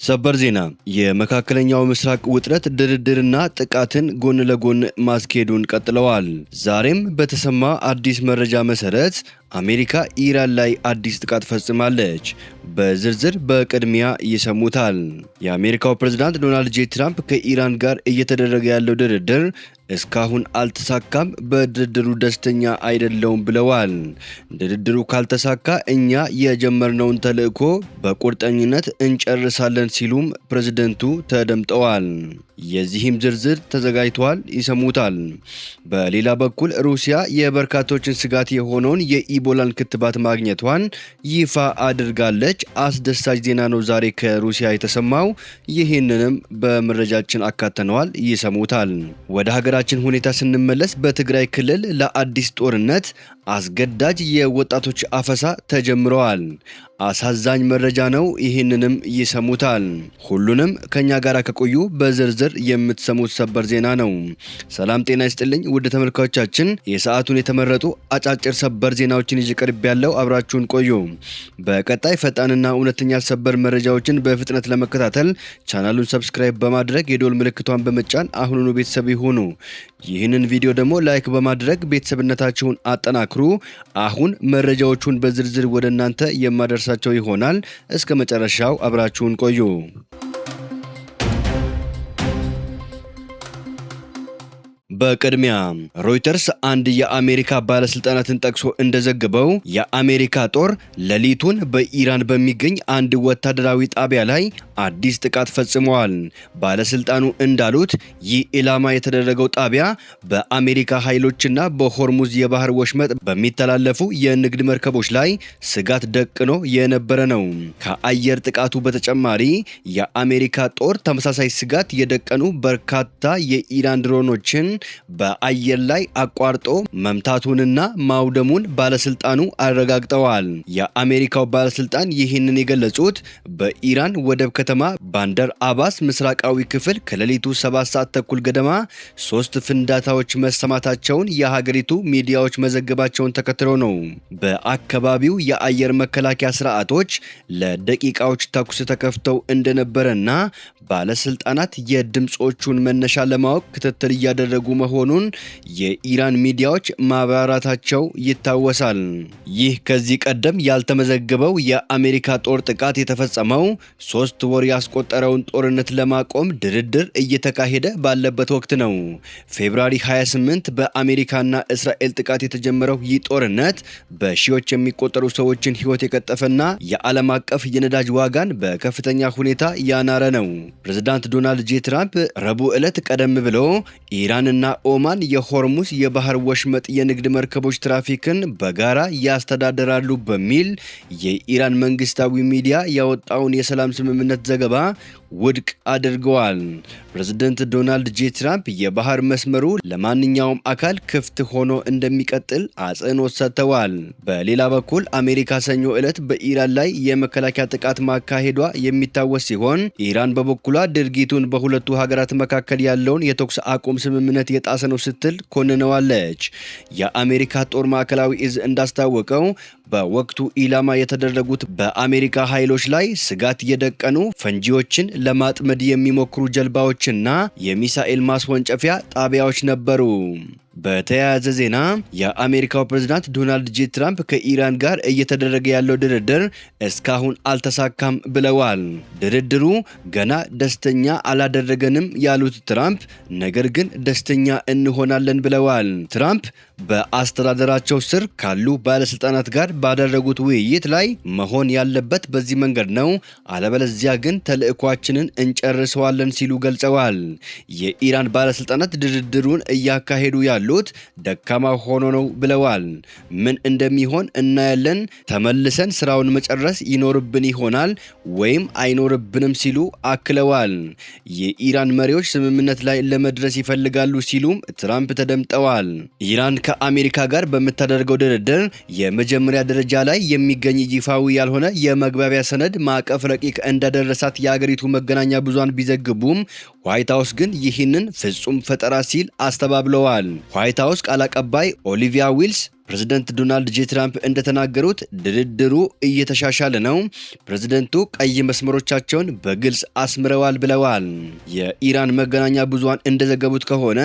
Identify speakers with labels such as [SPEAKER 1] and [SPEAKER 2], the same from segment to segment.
[SPEAKER 1] ሰበር ዜና የመካከለኛው ምስራቅ ውጥረት ድርድርና ጥቃትን ጎን ለጎን ማስኬዱን ቀጥለዋል። ዛሬም በተሰማ አዲስ መረጃ መሰረት አሜሪካ ኢራን ላይ አዲስ ጥቃት ፈጽማለች። በዝርዝር በቅድሚያ ይሰሙታል። የአሜሪካው ፕሬዝዳንት ዶናልድ ጄ ትራምፕ ከኢራን ጋር እየተደረገ ያለው ድርድር እስካሁን አልተሳካም፣ በድርድሩ ደስተኛ አይደለውም ብለዋል። ድርድሩ ካልተሳካ እኛ የጀመርነውን ተልዕኮ በቁርጠኝነት እንጨርሳለን ሲሉም ፕሬዝደንቱ ተደምጠዋል። የዚህም ዝርዝር ተዘጋጅቷል፣ ይሰሙታል። በሌላ በኩል ሩሲያ የበርካቶችን ስጋት የሆነውን የኢቦላን ክትባት ማግኘቷን ይፋ አድርጋለች። አስደሳች ዜና ነው ዛሬ ከሩሲያ የተሰማው። ይህንንም በመረጃችን አካተነዋል፣ ይሰሙታል። ወደ ሀገራችን ሁኔታ ስንመለስ በትግራይ ክልል ለአዲስ ጦርነት አስገዳጅ የወጣቶች አፈሳ ተጀምረዋል። አሳዛኝ መረጃ ነው። ይህንንም ይሰሙታል። ሁሉንም ከኛ ጋር ከቆዩ በዝርዝር የምትሰሙት ሰበር ዜና ነው። ሰላም ጤና ይስጥልኝ ውድ ተመልካቾቻችን፣ የሰዓቱን የተመረጡ አጫጭር ሰበር ዜናዎችን ይዤ ቀርብ ያለው አብራችሁን ቆዩ። በቀጣይ ፈጣንና እውነተኛ ሰበር መረጃዎችን በፍጥነት ለመከታተል ቻናሉን ሰብስክራይብ በማድረግ የደወል ምልክቷን በመጫን አሁኑኑ ቤተሰብ ይሁኑ። ይህንን ቪዲዮ ደግሞ ላይክ በማድረግ ቤተሰብነታችሁን አጠናክሩ። አሁን መረጃዎቹን በዝርዝር ወደ እናንተ የማደርሳቸው ይሆናል። እስከ መጨረሻው አብራችሁን ቆዩ። በቅድሚያ ሮይተርስ አንድ የአሜሪካ ባለስልጣናትን ጠቅሶ እንደዘገበው የአሜሪካ ጦር ሌሊቱን በኢራን በሚገኝ አንድ ወታደራዊ ጣቢያ ላይ አዲስ ጥቃት ፈጽመዋል። ባለስልጣኑ እንዳሉት ይህ ኢላማ የተደረገው ጣቢያ በአሜሪካ ኃይሎችና በሆርሙዝ የባህር ወሽመጥ በሚተላለፉ የንግድ መርከቦች ላይ ስጋት ደቅኖ የነበረ ነው። ከአየር ጥቃቱ በተጨማሪ የአሜሪካ ጦር ተመሳሳይ ስጋት የደቀኑ በርካታ የኢራን ድሮኖችን በአየር ላይ አቋርጦ መምታቱንና ማውደሙን ባለስልጣኑ አረጋግጠዋል። የአሜሪካው ባለስልጣን ይህንን የገለጹት በኢራን ወደብ ከተማ ባንደር አባስ ምስራቃዊ ክፍል ከሌሊቱ 7 ሰዓት ተኩል ገደማ 3 ፍንዳታዎች መሰማታቸውን የሀገሪቱ ሚዲያዎች መዘገባቸውን ተከትሎ ነው። በአካባቢው የአየር መከላከያ ስርዓቶች ለደቂቃዎች ተኩስ ተከፍተው እንደነበረና ባለስልጣናት የድምጾቹን መነሻ ለማወቅ ክትትል እያደረጉ መሆኑን የኢራን ሚዲያዎች ማብራራታቸው ይታወሳል። ይህ ከዚህ ቀደም ያልተመዘገበው የአሜሪካ ጦር ጥቃት የተፈጸመው 3 ወር ያስቆጠረውን ጦርነት ለማቆም ድርድር እየተካሄደ ባለበት ወቅት ነው። ፌብሩዋሪ 28 በአሜሪካና እስራኤል ጥቃት የተጀመረው ይህ ጦርነት በሺዎች የሚቆጠሩ ሰዎችን ሕይወት የቀጠፈና የዓለም አቀፍ የነዳጅ ዋጋን በከፍተኛ ሁኔታ ያናረ ነው። ፕሬዝዳንት ዶናልድ ጄ ትራምፕ ረቡዕ ዕለት ቀደም ብሎ ኢራንና ኦማን የሆርሙዝ የባህር ወሽመጥ የንግድ መርከቦች ትራፊክን በጋራ ያስተዳድራሉ በሚል የኢራን መንግስታዊ ሚዲያ ያወጣውን የሰላም ስምምነት ዘገባ ውድቅ አድርገዋል። ፕሬዝዳንት ዶናልድ ጄ ትራምፕ የባህር መስመሩ ለማንኛውም አካል ክፍት ሆኖ እንደሚቀጥል አጽንኦት ሰጥተዋል። በሌላ በኩል አሜሪካ ሰኞ ዕለት በኢራን ላይ የመከላከያ ጥቃት ማካሄዷ የሚታወስ ሲሆን ኢራን በበኩሏ ድርጊቱን በሁለቱ ሀገራት መካከል ያለውን የተኩስ አቁም ስምምነት የጣሰ ነው ስትል ኮንነዋለች። የአሜሪካ ጦር ማዕከላዊ እዝ እንዳስታወቀው በወቅቱ ኢላማ የተደረጉት በአሜሪካ ኃይሎች ላይ ስጋት የደቀኑ ፈንጂዎችን ለማጥመድ የሚሞክሩ ጀልባዎችና የሚሳኤል ማስወንጨፊያ ጣቢያዎች ነበሩ። በተያያዘ ዜና የአሜሪካው ፕሬዝዳንት ዶናልድ ጄ ትራምፕ ከኢራን ጋር እየተደረገ ያለው ድርድር እስካሁን አልተሳካም ብለዋል። ድርድሩ ገና ደስተኛ አላደረገንም ያሉት ትራምፕ ነገር ግን ደስተኛ እንሆናለን ብለዋል። ትራምፕ በአስተዳደራቸው ስር ካሉ ባለስልጣናት ጋር ባደረጉት ውይይት ላይ መሆን ያለበት በዚህ መንገድ ነው፣ አለበለዚያ ግን ተልዕኳችንን እንጨርሰዋለን ሲሉ ገልጸዋል። የኢራን ባለስልጣናት ድርድሩን እያካሄዱ ያሉት ደካማ ሆኖ ነው ብለዋል። ምን እንደሚሆን እናያለን፣ ተመልሰን ስራውን መጨረስ ይኖርብን ይሆናል ወይም አይኖርብንም ሲሉ አክለዋል። የኢራን መሪዎች ስምምነት ላይ ለመድረስ ይፈልጋሉ ሲሉም ትራምፕ ተደምጠዋል። ኢራን ከአሜሪካ ጋር በምታደርገው ድርድር የመጀመሪያ ደረጃ ላይ የሚገኝ ይፋዊ ያልሆነ የመግባቢያ ሰነድ ማዕቀፍ ረቂቅ እንደደረሳት የአገሪቱ መገናኛ ብዙሃን ቢዘግቡም ዋይት ሃውስ ግን ይህንን ፍጹም ፈጠራ ሲል አስተባብለዋል። ዋይት ሃውስ ቃል አቀባይ ኦሊቪያ ዊልስ ፕሬዝዳንት ዶናልድ ጄ ትራምፕ እንደተናገሩት ድርድሩ እየተሻሻለ ነው፣ ፕሬዝዳንቱ ቀይ መስመሮቻቸውን በግልጽ አስምረዋል ብለዋል። የኢራን መገናኛ ብዙሃን እንደዘገቡት ከሆነ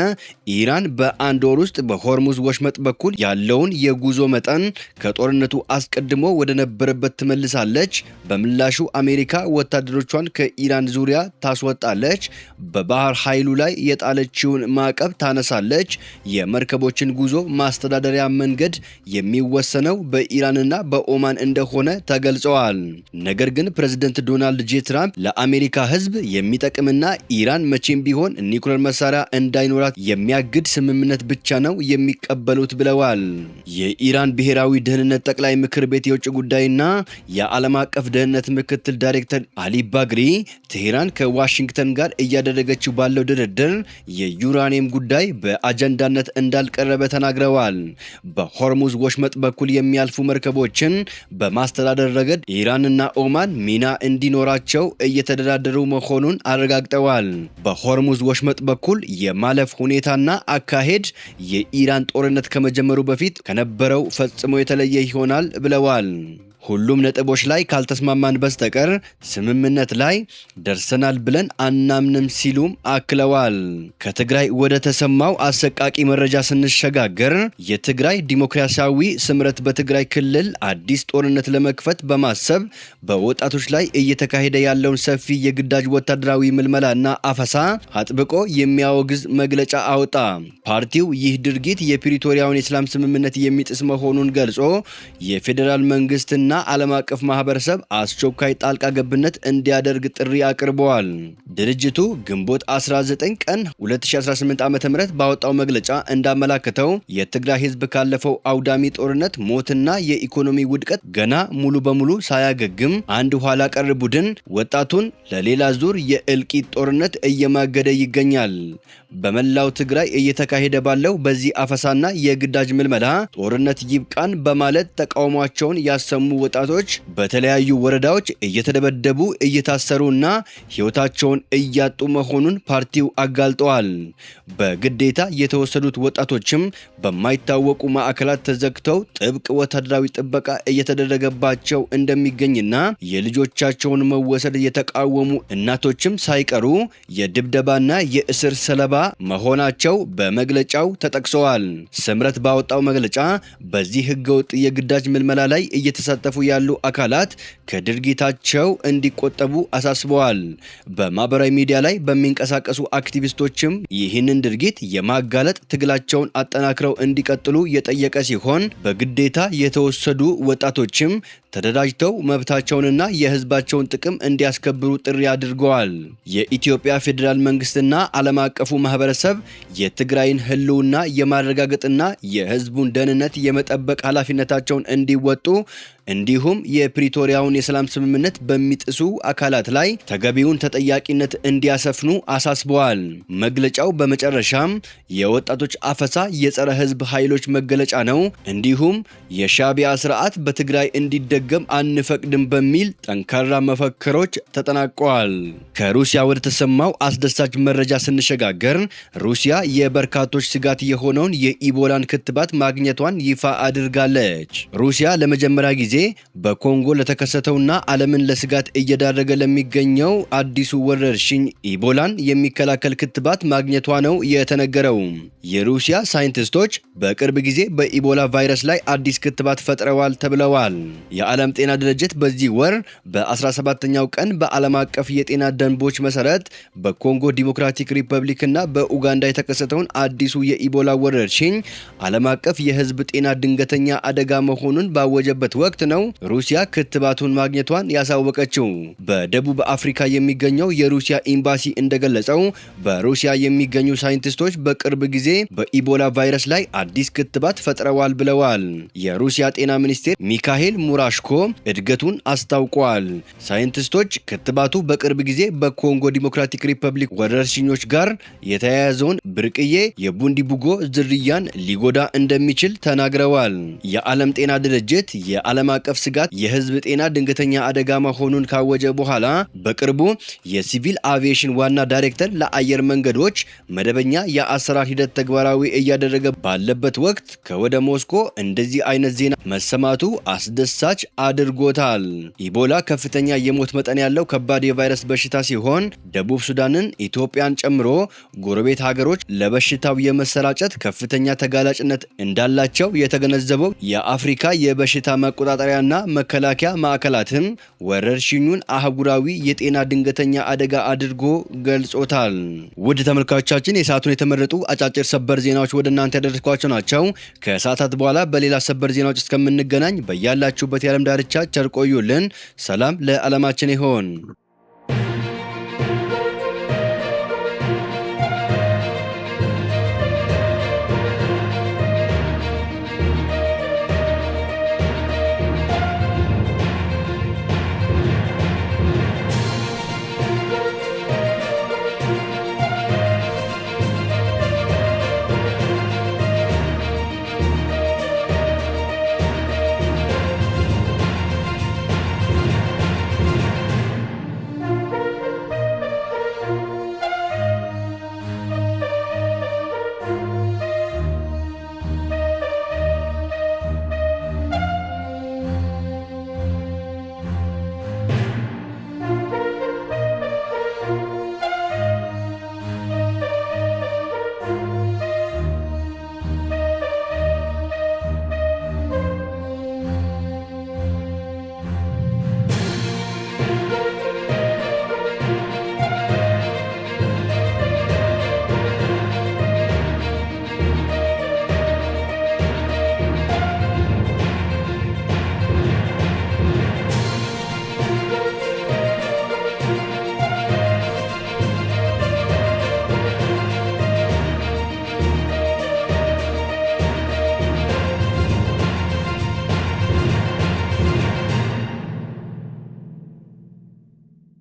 [SPEAKER 1] ኢራን በአንድ ወር ውስጥ በሆርሙዝ ወሽመጥ በኩል ያለውን የጉዞ መጠን ከጦርነቱ አስቀድሞ ወደ ነበረበት ትመልሳለች። በምላሹ አሜሪካ ወታደሮቿን ከኢራን ዙሪያ ታስወጣለች። በባህር ኃይሉ ላይ የጣለችውን ማዕቀብ ታነሳለች። የመርከቦችን ጉዞ ማስተዳደሪያ መንገድ የሚወሰነው በኢራንና በኦማን እንደሆነ ተገልጸዋል። ነገር ግን ፕሬዝዳንት ዶናልድ ጄ ትራምፕ ለአሜሪካ ሕዝብ የሚጠቅምና ኢራን መቼም ቢሆን ኒውክሌር መሳሪያ እንዳይኖራት የሚያግድ ስምምነት ብቻ ነው የሚቀበሉት ብለዋል። የኢራን ብሔራዊ ደህንነት ጠቅላይ ምክር ቤት የውጭ ጉዳይና የዓለም አቀፍ ደህንነት ምክትል ዳይሬክተር አሊ ባግሪ ቴህራን ከዋሽንግተን ጋር እያደረገችው ባለው ድርድር የዩራኒየም ጉዳይ በአጀንዳነት እንዳልቀረበ ተናግረዋል። በሆርሙዝ ወሽመጥ በኩል የሚያልፉ መርከቦችን በማስተዳደር ረገድ ኢራንና ኦማን ሚና እንዲኖራቸው እየተደራደሩ መሆኑን አረጋግጠዋል። በሆርሙዝ ወሽመጥ በኩል የማለፍ ሁኔታና አካሄድ የኢራን ጦርነት ከመጀመሩ በፊት ከነበረው ፈጽሞ የተለየ ይሆናል ብለዋል። ሁሉም ነጥቦች ላይ ካልተስማማን በስተቀር ስምምነት ላይ ደርሰናል ብለን አናምንም ሲሉም አክለዋል። ከትግራይ ወደ ተሰማው አሰቃቂ መረጃ ስንሸጋገር የትግራይ ዲሞክራሲያዊ ስምረት በትግራይ ክልል አዲስ ጦርነት ለመክፈት በማሰብ በወጣቶች ላይ እየተካሄደ ያለውን ሰፊ የግዳጅ ወታደራዊ ምልመላና አፈሳ አጥብቆ የሚያወግዝ መግለጫ አወጣ። ፓርቲው ይህ ድርጊት የፕሪቶሪያውን የሰላም ስምምነት የሚጥስ መሆኑን ገልጾ የፌዴራል መንግስትና ዓለም አቀፍ ማህበረሰብ አስቸኳይ ጣልቃ ገብነት እንዲያደርግ ጥሪ አቅርበዋል። ድርጅቱ ግንቦት 19 ቀን 2018 ዓ.ም ባወጣው መግለጫ እንዳመላከተው የትግራይ ህዝብ ካለፈው አውዳሚ ጦርነት ሞትና የኢኮኖሚ ውድቀት ገና ሙሉ በሙሉ ሳያገግም አንድ ኋላ ቀር ቡድን ወጣቱን ለሌላ ዙር የእልቂት ጦርነት እየማገደ ይገኛል። በመላው ትግራይ እየተካሄደ ባለው በዚህ አፈሳና የግዳጅ ምልመላ ጦርነት ይብቃን በማለት ተቃውሟቸውን ያሰሙ ወጣቶች በተለያዩ ወረዳዎች እየተደበደቡ እየታሰሩና ህይወታቸውን እያጡ መሆኑን ፓርቲው አጋልጠዋል። በግዴታ የተወሰዱት ወጣቶችም በማይታወቁ ማዕከላት ተዘግተው ጥብቅ ወታደራዊ ጥበቃ እየተደረገባቸው እንደሚገኝና የልጆቻቸውን መወሰድ የተቃወሙ እናቶችም ሳይቀሩ የድብደባና የእስር ሰለባ መሆናቸው በመግለጫው ተጠቅሰዋል። ስምረት ባወጣው መግለጫ በዚህ ህገወጥ የግዳጅ ምልመላ ላይ እየተሳተፉ ያሉ አካላት ከድርጊታቸው እንዲቆጠቡ አሳስበዋል። በማህበራዊ ሚዲያ ላይ በሚንቀሳቀሱ አክቲቪስቶችም ይህንን ድርጊት የማጋለጥ ትግላቸውን አጠናክረው እንዲቀጥሉ የጠየቀ ሲሆን በግዴታ የተወሰዱ ወጣቶችም ተደራጅተው መብታቸውንና የህዝባቸውን ጥቅም እንዲያስከብሩ ጥሪ አድርገዋል። የኢትዮጵያ ፌዴራል መንግስትና ዓለም አቀፉ ማህበረሰብ የትግራይን ህልውና የማረጋገጥና የህዝቡን ደህንነት የመጠበቅ ኃላፊነታቸውን እንዲወጡ እንዲሁም የፕሪቶሪያውን የሰላም ስምምነት በሚጥሱ አካላት ላይ ተገቢውን ተጠያቂነት እንዲያሰፍኑ አሳስበዋል። መግለጫው በመጨረሻም የወጣቶች አፈሳ የጸረ ህዝብ ኃይሎች መገለጫ ነው፣ እንዲሁም የሻዕቢያ ስርዓት በትግራይ እንዲደገም አንፈቅድም በሚል ጠንካራ መፈክሮች ተጠናቀዋል። ከሩሲያ ወደ ተሰማው አስደሳች መረጃ ስንሸጋገር ሩሲያ የበርካቶች ስጋት የሆነውን የኢቦላን ክትባት ማግኘቷን ይፋ አድርጋለች። ሩሲያ ለመጀመሪያ ጊዜ በኮንጎ ለተከሰተውና ዓለምን ለስጋት እየዳረገ ለሚገኘው አዲሱ ወረርሽኝ ኢቦላን የሚከላከል ክትባት ማግኘቷ ነው የተነገረው። የሩሲያ ሳይንቲስቶች በቅርብ ጊዜ በኢቦላ ቫይረስ ላይ አዲስ ክትባት ፈጥረዋል ተብለዋል። የዓለም ጤና ድርጅት በዚህ ወር በ17ኛው ቀን በዓለም አቀፍ የጤና ደንቦች መሰረት በኮንጎ ዲሞክራቲክ ሪፐብሊክና በኡጋንዳ የተከሰተውን አዲሱ የኢቦላ ወረርሽኝ ዓለም አቀፍ የህዝብ ጤና ድንገተኛ አደጋ መሆኑን ባወጀበት ወቅት ነው ሩሲያ ክትባቱን ማግኘቷን ያሳወቀችው። በደቡብ አፍሪካ የሚገኘው የሩሲያ ኤምባሲ እንደገለጸው በሩሲያ የሚገኙ ሳይንቲስቶች በቅርብ ጊዜ በኢቦላ ቫይረስ ላይ አዲስ ክትባት ፈጥረዋል ብለዋል። የሩሲያ ጤና ሚኒስቴር ሚካኤል ሙራሽኮ እድገቱን አስታውቋል። ሳይንቲስቶች ክትባቱ በቅርብ ጊዜ በኮንጎ ዲሞክራቲክ ሪፐብሊክ ወረርሽኞች ጋር የተያያዘውን ብርቅዬ የቡንዲቡጎ ዝርያን ሊጎዳ እንደሚችል ተናግረዋል። የዓለም ጤና ድርጅት የዓለም አቀፍ ስጋት የህዝብ ጤና ድንገተኛ አደጋ መሆኑን ካወጀ በኋላ በቅርቡ የሲቪል አቪዬሽን ዋና ዳይሬክተር ለአየር መንገዶች መደበኛ የአሰራር ሂደት ተግባራዊ እያደረገ ባለበት ወቅት ከወደ ሞስኮ እንደዚህ አይነት ዜና መሰማቱ አስደሳች አድርጎታል። ኢቦላ ከፍተኛ የሞት መጠን ያለው ከባድ የቫይረስ በሽታ ሲሆን ደቡብ ሱዳንን፣ ኢትዮጵያን ጨምሮ ጎረቤት ሀገሮች ለበሽታው የመሰራጨት ከፍተኛ ተጋላጭነት እንዳላቸው የተገነዘበው የአፍሪካ የበሽታ መቆጣጠሪያና መከላከያ ማዕከላትም ወረርሽኙን አህጉራዊ የጤና ድንገተኛ አደጋ አድርጎ ገልጾታል። ውድ ተመልካቾቻችን የሰዓቱን የተመረጡ አጫጭር ሰበር ዜናዎች ወደ እናንተ ያደረስኳቸው ናቸው። ከሰዓታት በኋላ በሌላ ሰበር ዜናዎች እስከምንገናኝ በያላችሁበት የዓለም ዳርቻ ቸር ቆዩልን። ሰላም ለዓለማችን ይሆን።